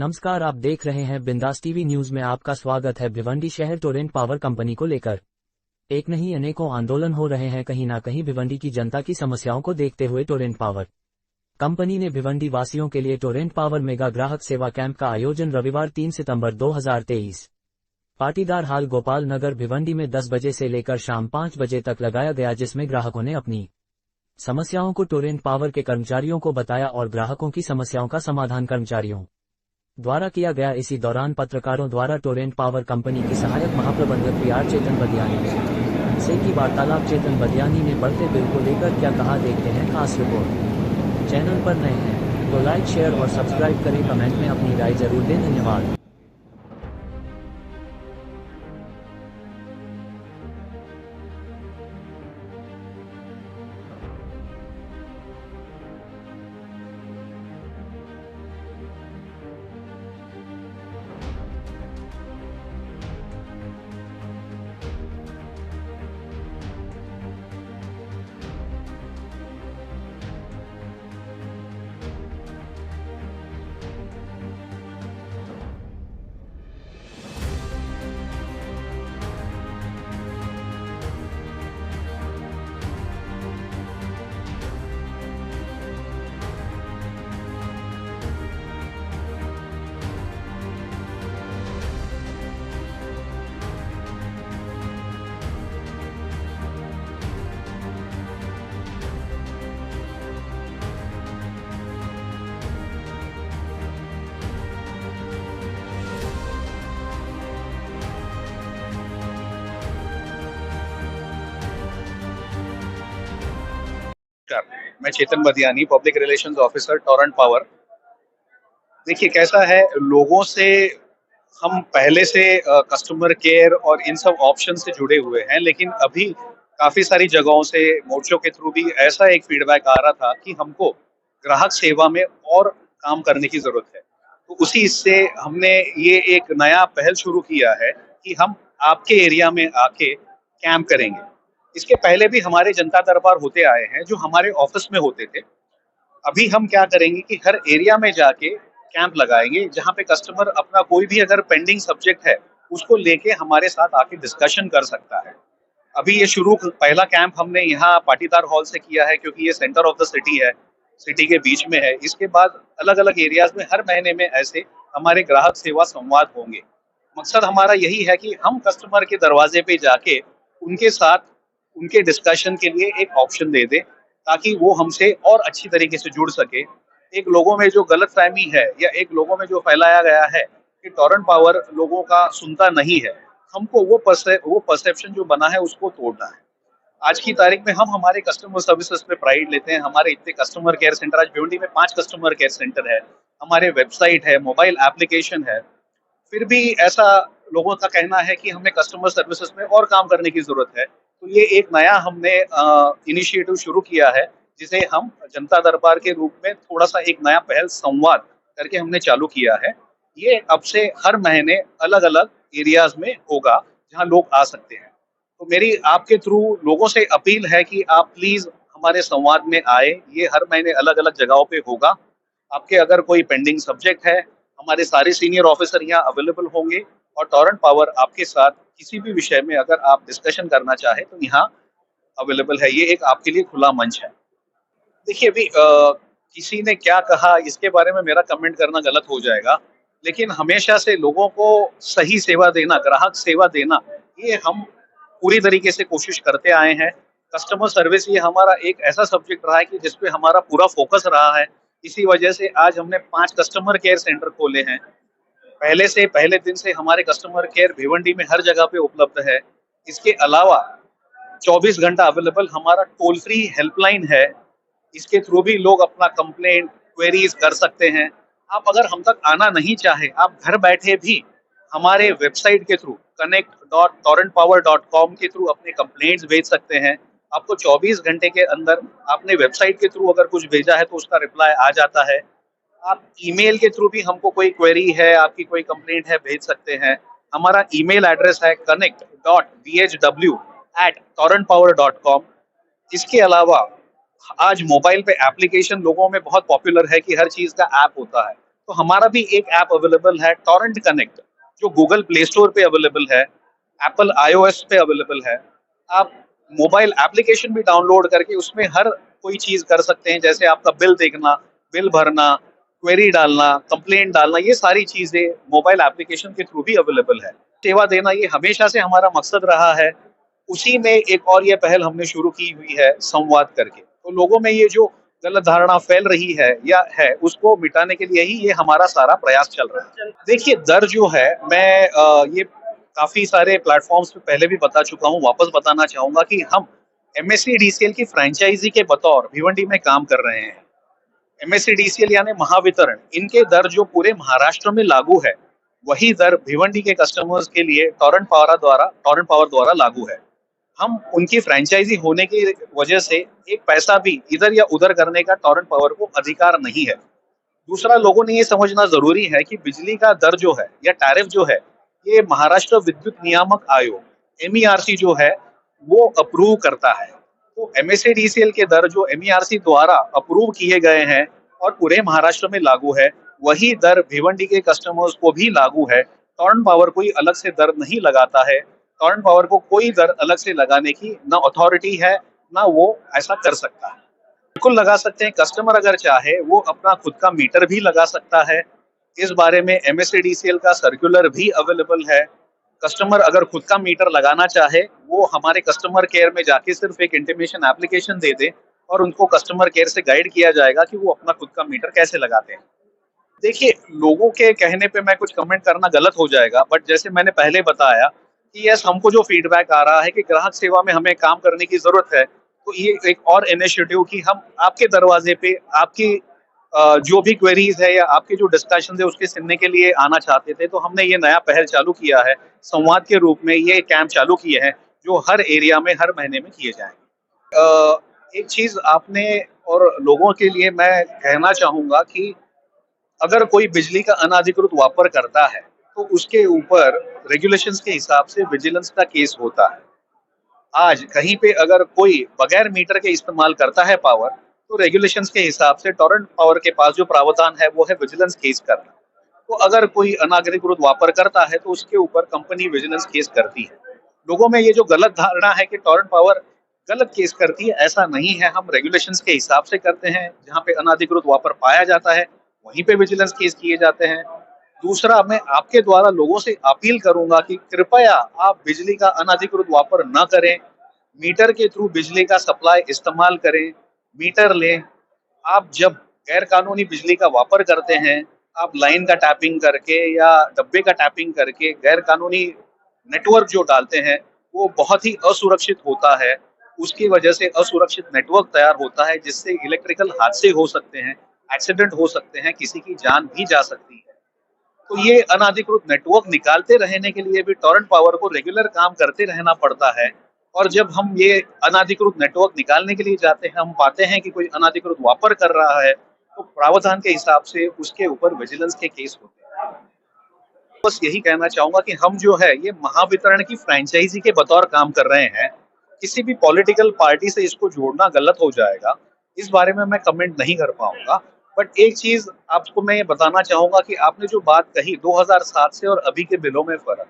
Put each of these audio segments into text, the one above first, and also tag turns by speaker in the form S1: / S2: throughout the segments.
S1: नमस्कार, आप देख रहे हैं बिंदास टीवी न्यूज में आपका स्वागत है। भिवंडी शहर टोरेंट पावर कंपनी को लेकर एक नहीं अनेकों आंदोलन हो रहे हैं। कहीं ना कहीं भिवंडी की जनता की समस्याओं को देखते हुए टोरेंट पावर कंपनी ने भिवंडी वासियों के लिए टोरेंट पावर मेगा ग्राहक सेवा कैंप का आयोजन रविवार 3 सितंबर 2023 पाटीदार हाल गोपाल नगर भिवंडी में 10 बजे से लेकर शाम 5 बजे तक लगाया गया, जिसमें ग्राहकों ने अपनी समस्याओं को टोरेंट पावर के कर्मचारियों को बताया और ग्राहकों की समस्याओं का समाधान कर्मचारियों द्वारा किया गया। इसी दौरान पत्रकारों द्वारा टोरेंट पावर कंपनी की सहायक महाप्रबंधक पीआर चेतन बदियानी से की वार्तालाप। चेतन बदियानी ने बढ़ते बिल को लेकर क्या कहा, देखते हैं खास रिपोर्ट। चैनल पर नए हैं तो लाइक, शेयर और सब्सक्राइब करें। कमेंट में अपनी राय जरूर दें। धन्यवाद।
S2: मैं Chetan Badiyani, public relations officer Torrent Power. देखिए कैसा है, लोगों से हम पहले से कस्टमर केयर और इन सब ऑप्शन से जुड़े हुए हैं, लेकिन अभी काफी सारी जगहों से मोर्चों के थ्रू भी ऐसा एक फीडबैक आ रहा था कि हमको ग्राहक सेवा में और काम करने की जरूरत है। तो उसी से हमने ये एक नया पहल शुरू किया है कि हम आपके एरिया में आके कैंप करेंगे। इसके पहले भी हमारे जनता दरबार होते आए हैं जो हमारे ऑफिस में होते थे। अभी हम क्या करेंगे कि हर एरिया में जाके कैंप लगाएंगे, जहां पे कस्टमर अपना कोई भी अगर पेंडिंग सब्जेक्ट है उसको लेके हमारे साथ आके डिस्कशन कर सकता है। अभी ये पहला कैंप हमने यहाँ पाटीदार हॉल से किया है, क्योंकि ये सेंटर ऑफ द सिटी है, सिटी के बीच में है। इसके बाद अलग अलग एरियाज में हर महीने में ऐसे हमारे ग्राहक सेवा संवाद होंगे। मकसद हमारा यही है कि हम कस्टमर के दरवाजे पे जाके उनके साथ उनके डिस्कशन के लिए एक ऑप्शन दे दें, ताकि वो हमसे और अच्छी तरीके से जुड़ सके। एक लोगों में जो गलतफहमी है या एक लोगों में जो फैलाया गया है कि टोरेंट पावर लोगों का सुनता नहीं है, हमको वो परसेप्शन जो बना है उसको तोड़ना है। आज की तारीख में हम हमारे कस्टमर सर्विसेज पे प्राइड लेते हैं। हमारे इतने कस्टमर केयर सेंटर, आज भिवंडी में 5 कस्टमर केयर सेंटर है, हमारे वेबसाइट है, मोबाइल एप्लीकेशन है। फिर भी ऐसा लोगों का कहना है कि हमें कस्टमर सर्विसेज में और काम करने की जरूरत है। तो ये एक नया हमने इनिशिएटिव शुरू किया है, जिसे हम जनता दरबार के रूप में थोड़ा सा एक नया पहल संवाद करके हमने चालू किया है। ये अब से हर महीने अलग अलग एरियाज में होगा जहां लोग आ सकते हैं। तो मेरी आपके थ्रू लोगों से अपील है कि आप प्लीज हमारे संवाद में आए। ये हर महीने अलग अलग जगहों पे होगा। आपके अगर कोई पेंडिंग सब्जेक्ट है, हमारे सारे सीनियर ऑफिसर यहाँ अवेलेबल होंगे और टोरेंट पावर आपके साथ किसी भी विषय में अगर आप डिस्कशन करना चाहे तो यहाँ अवेलेबल है। ये एक आपके लिए खुला मंच है। देखिए अभी किसी ने क्या कहा इसके बारे में मेरा कमेंट करना गलत हो जाएगा, लेकिन हमेशा से लोगों को सही सेवा देना, ग्राहक सेवा देना, ये हम पूरी तरीके से कोशिश करते आए हैं। कस्टमर सर्विस ये हमारा एक ऐसा सब्जेक्ट रहा है कि जिसपे हमारा पूरा फोकस रहा है। इसी वजह से आज हमने 5 कस्टमर केयर सेंटर खोले हैं। पहले दिन से हमारे कस्टमर केयर भिवंडी में हर जगह पे उपलब्ध है। इसके अलावा 24 घंटा अवेलेबल हमारा टोल फ्री हेल्पलाइन है। इसके थ्रू भी लोग अपना कंप्लेंट, क्वेरीज कर सकते हैं। आप अगर हम तक आना नहीं चाहे, आप घर बैठे भी हमारे वेबसाइट के थ्रू connect.torrentpower.com के थ्रू अपने कंप्लेंट्स भेज सकते हैं। आपको 24 घंटे के अंदर आपने वेबसाइट के थ्रू अगर कुछ भेजा है तो उसका रिप्लाई आ जाता है। आप ईमेल के थ्रू भी हमको कोई क्वेरी है, आपकी कोई कंप्लेंट है, भेज सकते हैं। हमारा ईमेल एड्रेस है connect.bhw@torrentpower.com। इसके अलावा आज मोबाइल पे एप्लीकेशन लोगों में बहुत पॉपुलर है कि हर चीज का ऐप होता है। तो हमारा भी एक ऐप अवेलेबल है टॉरेंट कनेक्ट, जो गूगल प्ले स्टोर पे अवेलेबल है, एप्पल आईओएस पे अवेलेबल है। आप मोबाइल एप्लीकेशन भी डाउनलोड करके उसमें हर कोई चीज कर सकते हैं, जैसे आपका बिल देखना, बिल भरना, क्वेरी डालना, कंप्लेंट डालना, ये सारी चीजें मोबाइल एप्लीकेशन के थ्रू भी अवेलेबल है। सेवा देना ये हमेशा से हमारा मकसद रहा है। उसी में एक और ये पहल हमने शुरू की हुई है संवाद करके। तो लोगों में ये जो गलत धारणा फैल रही है या है, उसको मिटाने के लिए ही ये हमारा सारा प्रयास चल रहा है। देखिए, दर जो है, मैं ये काफ़ी सारे प्लेटफ़ॉर्म्स पे पहले भी बता चुका हूँ, वापस बताना चाहूँगा कि हम एमएससी-डीसीएल की फ्रैंचाइज़ी के बतौर भिवंडी में काम कर रहे हैं। एमएससी-डीसीएल यानी महावितरण, इनके दर जो पूरे महाराष्ट्र में लागू है, वही दर भिवंडी के कस्टमर्स के लिए टोरेंट पावर द्वारा लागू है। हम उनकी फ्रैंचाइज़ी होने की वजह से एक पैसा भी इधर या उधर करने का टोरेंट पावर को अधिकार नहीं है। दूसरा, लोगों ने ये समझना ज़रूरी है कि बिजली का दर जो है या टैरिफ जो है, ये महाराष्ट्र विद्युत नियामक आयोग एमईआरसी जो है, वो अप्रूव करता है। तो एमएसएडीसीएल के दर जो एमईआरसी द्वारा अप्रूव किए गए हैं और पूरे महाराष्ट्र में लागू है, वही दर भिवंडी के कस्टमर्स को भी लागू है। टोरेंट पावर कोई अलग से दर नहीं लगाता है। टोरेंट पावर को कोई दर अलग से लगाने की ना अथॉरिटी है, ना वो ऐसा कर सकता है। बिल्कुल लगा सकते हैं, कस्टमर अगर चाहे वो अपना खुद का मीटर भी लगा सकता है। इस बारे में एमएसएडीसीएल का सर्कुलर भी अवेलेबल है। कस्टमर अगर खुद का मीटर लगाना चाहे, वो हमारे कस्टमर केयर में जाके सिर्फ एक इंटीमेशन एप्लीकेशन दे दे और उनको कस्टमर केयर से गाइड किया जाएगा कि वो अपना खुद का मीटर कैसे लगाते हैं। देखिए, लोगों के कहने पे मैं कुछ कमेंट करना गलत हो जाएगा, बट जैसे मैंने पहले बताया कि यस, हमको जो फीडबैक आ रहा है कि ग्राहक सेवा में हमें काम करने की ज़रूरत है, तो ये एक और इनिशिएटिव कि हम आपके दरवाजे पे आपकी जो भी क्वेरीज़ है या आपके जो डिस्कशंस है उसके सुनने के लिए आना चाहते थे, तो हमने ये नया पहल चालू किया है। संवाद के रूप में ये कैंप चालू किए हैं, जो हर एरिया में हर महीने में किए जाएँगे। एक चीज़ आपने और लोगों के लिए मैं कहना चाहूँगा कि अगर कोई बिजली का अनाधिकृत वापर करता है, तो उसके ऊपर रेगुलेशंस के हिसाब से विजिलेंस का केस होता है। आज कहीं पे अगर कोई बगैर मीटर के इस्तेमाल करता है पावर, तो रेगुलेशंस के हिसाब से टोरेंट पावर के पास जो प्रावधान है, वो है विजिलेंस केस करना। तो अगर कोई अनाधिकृत वापर करता है, तो उसके ऊपर कंपनी विजिलेंस केस करती है। लोगों में ये जो गलत धारणा है कि टोरेंट पावर गलत केस करती है, ऐसा नहीं है। हम रेगुलेशंस के हिसाब से करते हैं। जहाँ पे अनाधिकृत वापर पाया जाता है, वहीं पे विजिलेंस केस किए जाते हैं। दूसरा, मैं आपके द्वारा लोगों से अपील करूंगा कि कृपया आप बिजली का अनाधिकृत वापर न करें। मीटर के थ्रू बिजली का सप्लाई इस्तेमाल करें, मीटर लें। आप जब गैर कानूनी बिजली का वापर करते हैं, आप लाइन का टैपिंग करके या डब्बे का टैपिंग करके गैर कानूनी नेटवर्क जो डालते हैं, वो बहुत ही असुरक्षित होता है। उसकी वजह से असुरक्षित नेटवर्क तैयार होता है, जिससे इलेक्ट्रिकल हादसे हो सकते हैं, एक्सीडेंट हो सकते हैं, किसी की जान भी जा सकती है। तो ये अनाधिकृत नेटवर्क निकालते रहने के लिए भी टोरेंट पावर को रेगुलर काम करते रहना पड़ता है। और जब हम ये अनाधिकृत नेटवर्क निकालने के लिए जाते हैं, हम पाते हैं कि कोई अनाधिकृत वापर कर रहा है, तो प्रावधान के हिसाब से उसके ऊपर विजिलेंस के केस होते हैं। बस यही कहना चाहूंगा कि हम जो है ये महावितरण की फ्रेंचाइजी के बतौर काम कर रहे हैं। किसी भी पॉलिटिकल पार्टी से इसको जोड़ना गलत हो जाएगा। इस बारे में मैं कमेंट नहीं कर पाऊंगा। बट एक चीज आपको मैं ये बताना चाहूंगा कि आपने जो बात कही 2007 से और अभी के बिलों में फर्क,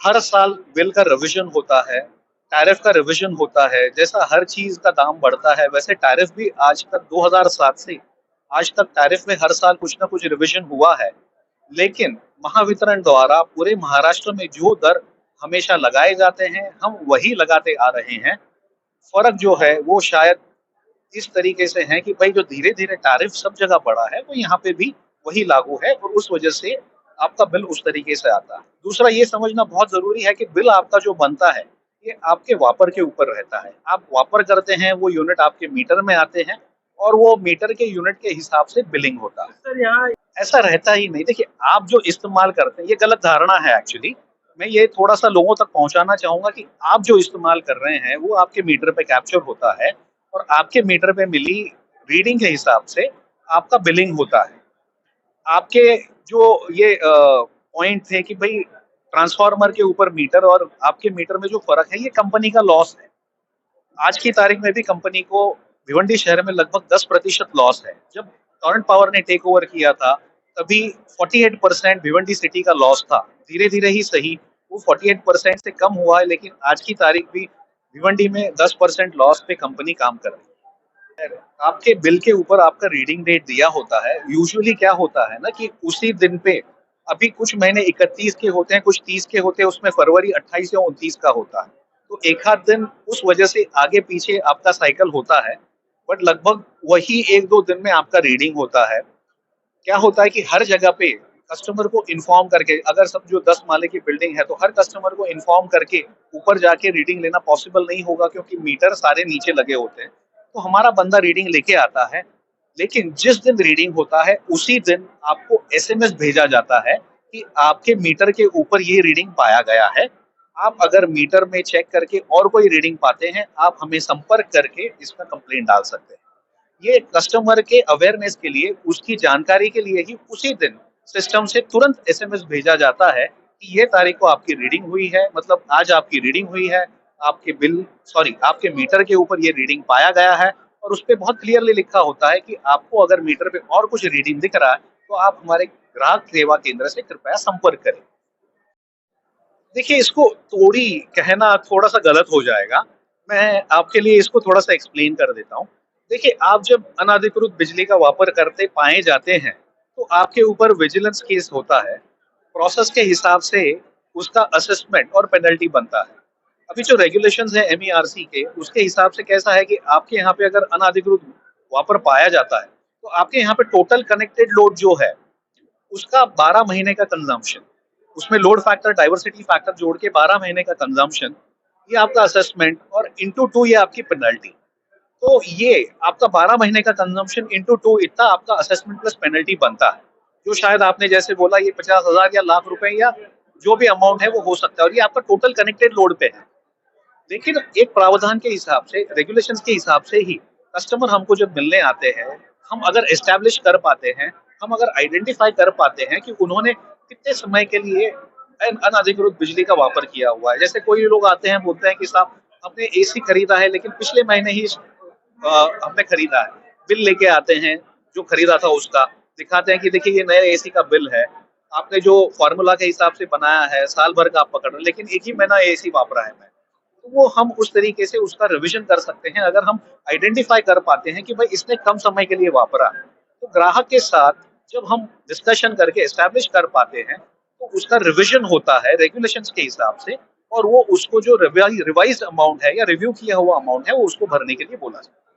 S2: हर साल बिल का रिवीजन होता है, टैरिफ का रिवीजन होता है। जैसा हर चीज का दाम बढ़ता है, वैसे टैरिफ भी आज तक 2007 से आज तक टैरिफ में हर साल कुछ ना कुछ रिवीजन हुआ है। लेकिन महावितरण द्वारा पूरे महाराष्ट्र में जो दर हमेशा लगाए जाते हैं, हम वही लगाते आ रहे हैं। फर्क जो है वो शायद इस तरीके से है कि भाई जो धीरे-धीरे टैरिफ सब जगह बढ़ा है, वो यहाँ पे भी वही लागू है और उस वजह से आपका बिल उस तरीके से आता है। दूसरा, ये समझना बहुत ज़रूरी है कि बिल आपका जो बनता है, ये आपके वापर के ऊपर रहता है। आप वापर करते हैं, वो यूनिट आपके मीटर में आते हैं और वो मीटर के यूनिट के हिसाब से बिलिंग होता है। सर, यहाँ ऐसा रहता ही नहीं। देखिए, आप जो इस्तेमाल करते हैं, ये गलत धारणा है एक्चुअली। मैं ये थोड़ा-सा लोगों तक पहुँचाना चाहूँगा कि आप जो इस्तेमाल कर रहे हैं, वो आपके मीटर पे कैप्चर होता है और आपके मीटर पे मिली रीडिंग के हिसाब से आपका बिलिंग होता है। आपके जो ये पॉइंट थे कि भई ट्रांसफार्मर के ऊपर मीटर और आपके मीटर में जो फ़र्क है, ये कंपनी का लॉस है। आज की तारीख में भी कंपनी को भिवंडी शहर में लगभग 10% लॉस है। जब टोरेंट पावर ने टेक ओवर किया था, तभी 48% भिवंडी सिटी का लॉस था। धीरे धीरे ही सही वो 48% से कम हुआ है, लेकिन आज की तारीख भी भिवंडी में 10% लॉस पे कंपनी काम कर रही है। आपके बिल के ऊपर आपका रीडिंग डेट दिया होता है। यूजुअली क्या होता है ना कि उसी दिन पे, अभी कुछ महीने 31 के होते हैं, कुछ 30 के होते हैं, उसमें फरवरी 28 या 29 का होता है। तो एक आध दिन उस वजह से आगे पीछे आपका साइकिल होता है, बट लगभग वही 1-2 दिन में आपका रीडिंग होता है। क्या होता है कि हर जगह पे कस्टमर को इन्फॉर्म करके, अगर सब जो 10 माले की बिल्डिंग है तो हर कस्टमर को इन्फॉर्म करके ऊपर जाके रीडिंग लेना पॉसिबल नहीं होगा, क्योंकि मीटर सारे नीचे लगे होते हैं। तो हमारा बंदा रीडिंग लेके आता है, लेकिन जिस दिन रीडिंग होता है उसी दिन आपको एसएमएस भेजा जाता है कि आपके मीटर के ऊपर ये रीडिंग पाया गया है। आप अगर मीटर में चेक करके और कोई रीडिंग पाते हैं, आप हमें संपर्क करके इसका कंप्लेंट डाल सकते हैं। ये कस्टमर के अवेयरनेस के लिए, उसकी जानकारी के लिए ही उसी दिन सिस्टम से तुरंत एसएमएस भेजा जाता है कि ये तारीख को आपकी रीडिंग हुई है, मतलब आज आपकी रीडिंग हुई है, आपके बिल सॉरी आपके मीटर के ऊपर ये रीडिंग पाया गया है। और उस पे बहुत क्लियरली लिखा होता है कि आपको अगर मीटर पे और कुछ रीडिंग दिख रहा है तो आप हमारे ग्राहक सेवा केंद्र से कृपया संपर्क करें। देखिए, इसको तोड़ी कहना थोड़ा-सा गलत हो जाएगा। मैं आपके लिए इसको थोड़ा-सा एक्सप्लेन कर देता हूँ। देखिए, आप जब अनधिकृत बिजली का वापर करते पाए जाते हैं, तो आपके ऊपर विजिलेंस केस होता है। प्रोसेस के हिसाब से उसका असेसमेंट और पेनल्टी बनता है। अभी जो रेगुलेशंस हैं एमईआरसी के, उसके हिसाब से कैसा है कि आपके यहाँ पे अगर अनधिकृत वापर पाया जाता है, तो आपके यहाँ पे टोटल कनेक्टेड लोड जो है, उसका 12 महीने का कंजम्पशन, उसमें लोड फैक्टर, डाइवर्सिटी फैक्टर जोड़ के 12 महीने का कंजम्पशन, ये आपका असेसमेंट और इंटू 2 ये आपकी पेनल्टी। तो ये आपका 12 महीने का कंजम्पशन इंटू 2 इतना आपका असेसमेंट प्लस पेनल्टी बनता है। जो शायद आपने जैसे बोला ये 50,000 या लाख रुपए या जो भी अमाउंट है वो हो सकता है, और ये आपका टोटल कनेक्टेड लोड पे है। लेकिन एक प्रावधान के हिसाब से, रेगुलेशंस के हिसाब से ही कस्टमर हमको जब मिलने आते हैं, हम अगर एस्टैब्लिश कर पाते हैं, हम अगर आइडेंटिफाई कर पाते हैं कि उन्होंने कितने समय के लिए अनधिकृत बिजली का वापर किया हुआ है। जैसे कोई लोग आते हैं, बोलते हैं कि साहब हमने एसी खरीदा है, लेकिन पिछले महीने ही हमने खरीदा है। बिल लेके आते हैं, जो खरीदा था उसका, दिखाते हैं कि देखिए ये नए एसी का बिल है। आपने जो फ़ॉर्मूला के हिसाब से बनाया है, साल भर का आप पकड़ रहे हैं, लेकिन एक ही महीना एसी वापरा है मैं। तो वो हम उस तरीके से उसका रिविज़न कर सकते हैं, अगर हम आइडेंटिफ़ाई कर पाते हैं कि भाई इसने कम समय के लिए वापरा। तो ग्राहक के साथ जब हम डिस्कशन करके एस्टैब्लिश कर पाते हैं, तो उसका रिविज़न होता है रेगुलेशंस के हिसाब से, और वो उसको जो रिवाइज़्ड अमाउंट है या रिव्यू किया हुआ अमाउंट है, वो उसको भरने के लिए बोला जाता है।